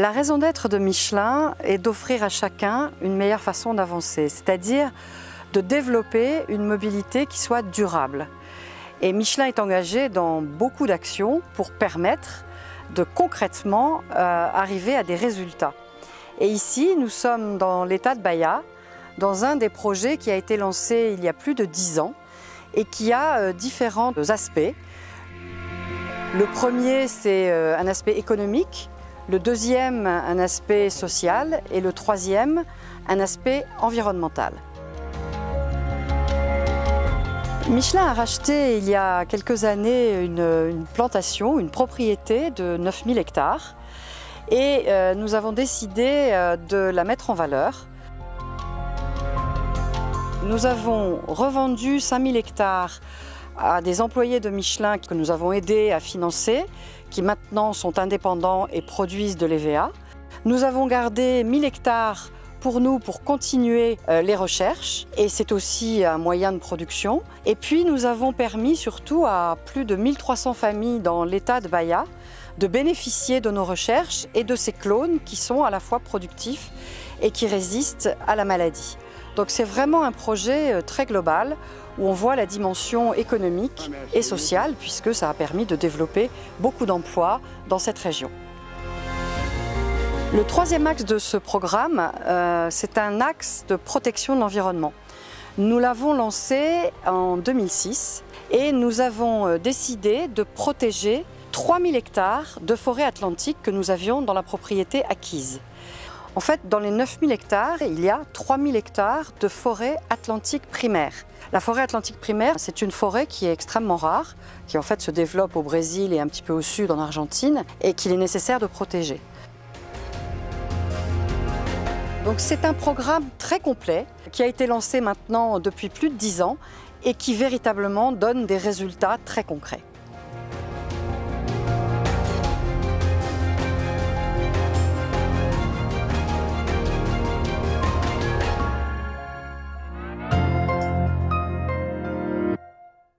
La raison d'être de Michelin est d'offrir à chacun une meilleure façon d'avancer, c'est-à-dire de développer une mobilité qui soit durable. Et Michelin est engagé dans beaucoup d'actions pour permettre de concrètement arriver à des résultats. Et ici, nous sommes dans l'État de Bahia, dans un des projets qui a été lancé il y a plus de 10 ans et qui a différents aspects. Le premier, c'est un aspect économique, le deuxième, un aspect social et le troisième, un aspect environnemental. Michelin a racheté il y a quelques années une plantation, une propriété de 9000 hectares et nous avons décidé de la mettre en valeur. Nous avons revendu 5000 hectares à des employés de Michelin que nous avons aidés à financer, qui maintenant sont indépendants et produisent de l'EVA. Nous avons gardé 1000 hectares pour nous pour continuer les recherches et c'est aussi un moyen de production. Et puis nous avons permis surtout à plus de 1300 familles dans l'État de Bahia de bénéficier de nos recherches et de ces clones qui sont à la fois productifs et qui résistent à la maladie. Donc c'est vraiment un projet très global où on voit la dimension économique et sociale puisque ça a permis de développer beaucoup d'emplois dans cette région. Le troisième axe de ce programme, c'est un axe de protection de l'environnement. Nous l'avons lancé en 2006 et nous avons décidé de protéger 3000 hectares de forêt atlantique que nous avions dans la propriété acquise. En fait, dans les 9000 hectares, il y a 3000 hectares de forêt atlantique primaire. La forêt atlantique primaire, c'est une forêt qui est extrêmement rare, qui en fait se développe au Brésil et un petit peu au sud en Argentine, et qu'il est nécessaire de protéger. Donc c'est un programme très complet qui a été lancé maintenant depuis plus de 10 ans et qui véritablement donne des résultats très concrets.